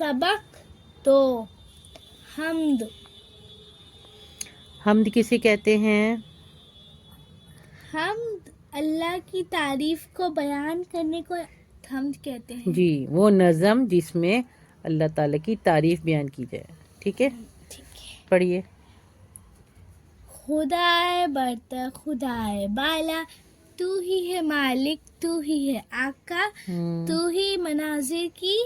سبق دو. حمد. حمد کسے کہتے ہیں؟ حمد اللہ کی تعریف کو بیان کرنے کو حمد کہتے ہیں. جی، وہ نظم جس میں اللہ تعالیٰ کی تعریف بیان کی جائے. ٹھیک ہے، ٹھیک ہے. پڑھیے. خدائے برتر خدائے بالا، تو ہی ہے مالک تو ہی ہے آقا، تو ہی مناظر کی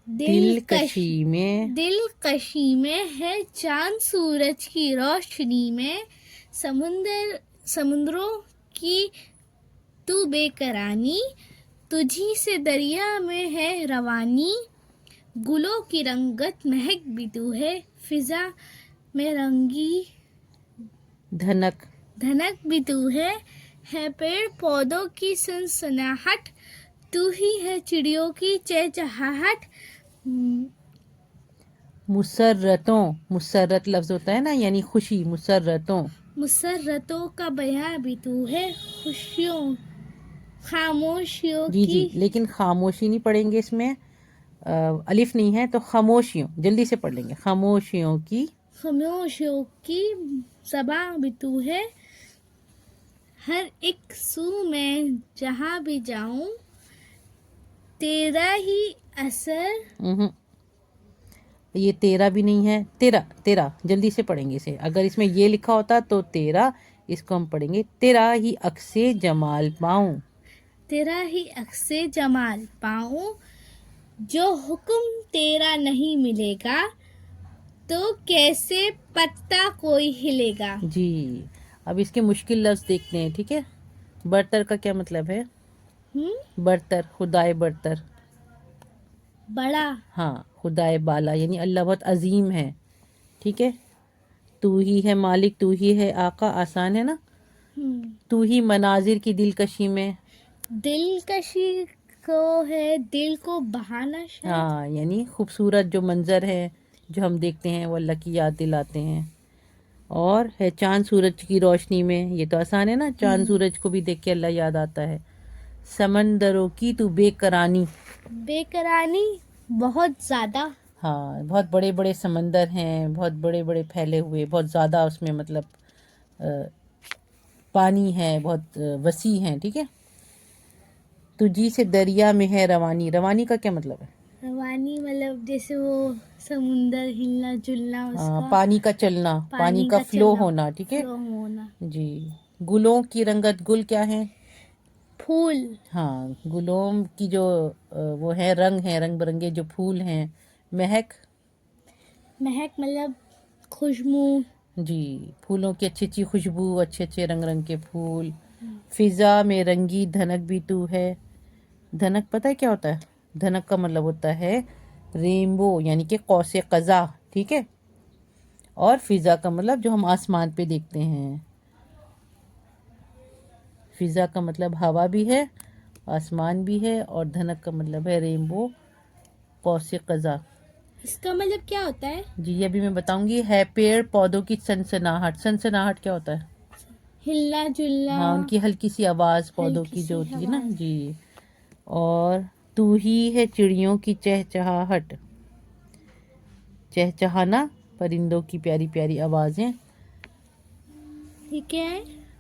دلکشی میں دلکشی میں ہے، چاند سورج کی روشنی میں، سمندروں کی تو بے کرانی، تجھی سے دریا میں ہے روانی، گلوں کی رنگت مہک بھی تو ہے، فضا میں رنگی دھنک بھی تو ہے پیڑ پودوں کی سنسناہٹ، تو ہی ہے چڑیوں کی چہچہاہٹ. مسرت لفظ ہوتا ہے نا، یعنی خوشی. مسرتوں کا بیاں بھی تو ہے، خوشیوں خاموشیوں جی کی. لیکن خاموشی نہیں پڑھیں گے، اس میں الف نہیں ہے تو خاموشیوں جلدی سے پڑھ لیں گے. خاموشیوں کی زباں بھی تو ہے، ہر ایک سو میں جہاں بھی جاؤں، تیرا ہی اثر. یہ تیرا بھی نہیں ہے، تیرا جلدی سے پڑھیں گے اسے. اگر اس میں یہ لکھا ہوتا تو تیرا، اس کو ہم پڑھیں گے تیرا ہی عکس جمال پاؤں. تیرا ہی عکس جمال پاؤں، جو حکم تیرا نہیں ملے گا، تو کیسے پتا کوئی ہلے گا. جی، اب اس کے مشکل لفظ دیکھتے ہیں. ٹھیک ہے، برتر کا کیا مطلب ہے؟ برتر، خدائے برتر، بڑا. ہاں، خدائے بالا، یعنی اللہ بہت عظیم ہے. ٹھیک ہے، تو ہی ہے مالک تو ہی ہے آقا، آسان ہے نا. تو ہی مناظر کی دلکشی میں، دلکشی کو ہے دل کو بہانا شاید. ہاں، یعنی خوبصورت جو منظر ہے جو ہم دیکھتے ہیں وہ اللہ کی یاد دلاتے ہیں. اور ہے چاند سورج کی روشنی میں، یہ تو آسان ہے نا، چاند سورج کو بھی دیکھ کے اللہ یاد آتا ہے. سمندروں کی تو بے کرانی بہت زیادہ. ہاں، بہت بڑے بڑے سمندر ہیں، بہت بڑے بڑے پھیلے ہوئے، بہت زیادہ اس میں مطلب پانی ہے، بہت وسیع ہیں. ٹھیک ہے، تجھی سے دریا میں ہے روانی کا کیا مطلب ہے؟ روانی مطلب جیسے وہ سمندر ہلنا جلنا، اس کا پانی کا چلنا، پانی کا فلو ہونا. ٹھیک ہے، فلو ہونا. جی. گلوں کی رنگت، گل کیا ہے؟ پھول. ہاں، گلوں کی جو وہ ہے رنگ برنگے جو پھول ہیں. مہک مطلب خوشبو. جی، پھولوں کی اچھی اچھی خوشبو، اچھے اچھے رنگ کے پھول. فضا میں رنگی دھنک بھی تو ہے. دھنک پتہ ہے کیا ہوتا ہے؟ دھنک کا مطلب ہوتا ہے رینبو، یعنی کہ قوس قزح. ٹھیک ہے، اور فضا کا مطلب جو ہم آسمان پہ دیکھتے ہیں. فضا کا مطلب ہوا بھی ہے، آسمان بھی ہے، اور دھنک کا مطلب ہے رینبو، قوس قزح. اس کا مطلب کیا ہوتا ہے؟ جی، ابھی میں بتاؤں گی. ہے پیڑ پودوں کی سنسناہٹ کیا ہوتا ہے؟ ہلنا جلنا. ہاں، ان کی ہلکی سی آواز پودوں کی جو ہوتی ہے نا. جی. اور تو ہی ہے چڑیوں کی چہچہاہٹ، چہچہانا پرندوں کی پیاری پیاری آوازیں. ٹھیک ہے.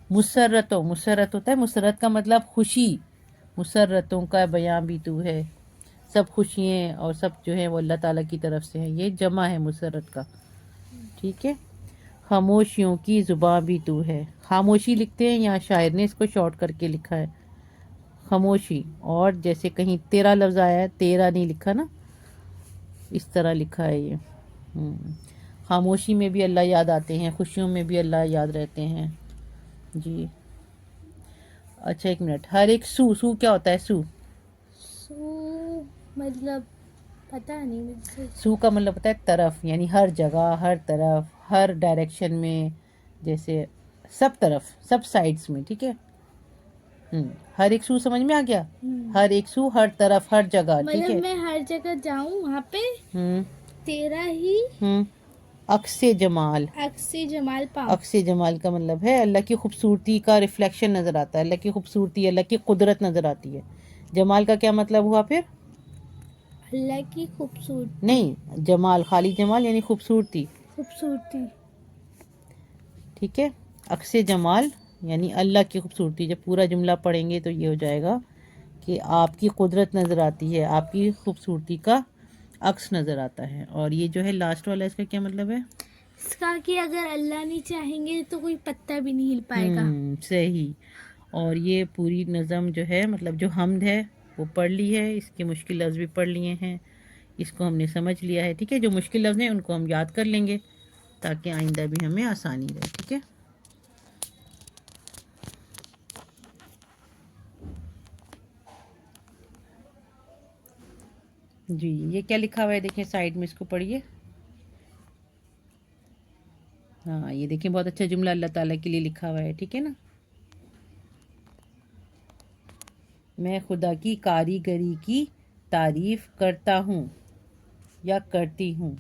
مسرت ہوتا ہے، مسرت کا مطلب خوشی. مسرتوں کا بیاں بھی تو ہے، سب خوشیاں اور سب جو ہے وہ اللہ تعالیٰ کی طرف سے ہیں. یہ جمع ہے مسرت کا. ٹھیک ہے، خاموشیوں کی زباں بھی تو ہے. خاموشی لکھتے ہیں، یہاں شاعر نے اس کو شارٹ کر کے لکھا ہے خاموشی. اور جیسے کہیں تیرا لفظ آیا ہے، تیرا نہیں لکھا نا، اس طرح لکھا ہے یہ. خاموشی میں بھی اللہ یاد آتے ہیں، خوشیوں میں بھی اللہ یاد رہتے ہیں. جی. اچھا، ایک منٹ. ہر ایک سو کیا ہوتا ہے؟ سو مطلب پتہ نہیں مجھے. سو کا مطلب ہوتا ہے طرف، یعنی ہر جگہ، ہر طرف، ہر ڈائریکشن میں، جیسے سب طرف، سب سائڈز میں. ٹھیک ہے، ہر ایک سو سمجھ میں آ گیا. ہر ایک سو، ہر طرف، ہر جگہ. ٹھیک ہے، مطلب میں ہر جگہ جاؤں وہاں پہ تیرا ہی عکس جمال پاؤں. عکس جمال کا مطلب ہے اللہ کی خوبصورتی کا ریفلیکشن نظر آتا ہے، اللہ کی خوبصورتی، اللہ کی قدرت نظر آتی ہے. جمال کا کیا مطلب ہوا پھر؟ اللہ کی خوبصورتی. نہیں، جمال، خالی جمال یعنی خوبصورتی. خوبصورتی. ٹھیک ہے، عکس جمال یعنی اللہ کی خوبصورتی. جب پورا جملہ پڑھیں گے تو یہ ہو جائے گا کہ آپ کی قدرت نظر آتی ہے، آپ کی خوبصورتی کا عکس نظر آتا ہے. اور یہ جو ہے لاسٹ والا، اس کا کیا مطلب ہے؟ اس کا کہ اگر اللہ نہیں چاہیں گے تو کوئی پتا بھی نہیں ہل پائے گا. صحیح. اور یہ پوری نظم جو ہے، مطلب جو حمد ہے وہ پڑھ لی ہے، اس کے مشکل لفظ بھی پڑھ لیے ہیں، اس کو ہم نے سمجھ لیا ہے. ٹھیک ہے، جو مشکل لفظ ہیں ان کو ہم یاد کر لیں گے تاکہ آئندہ بھی ہمیں آسانی رہے. ٹھیک ہے. جی، یہ کیا لکھا ہوا ہے دیکھیں سائڈ میں، اس کو پڑھیے. ہاں، یہ دیکھیں بہت اچھا جملہ اللہ تعالیٰ کے لیے لکھا ہوا ہے. ٹھیک ہے نا. میں خدا کی کاریگری کی تعریف کرتا ہوں یا کرتی ہوں.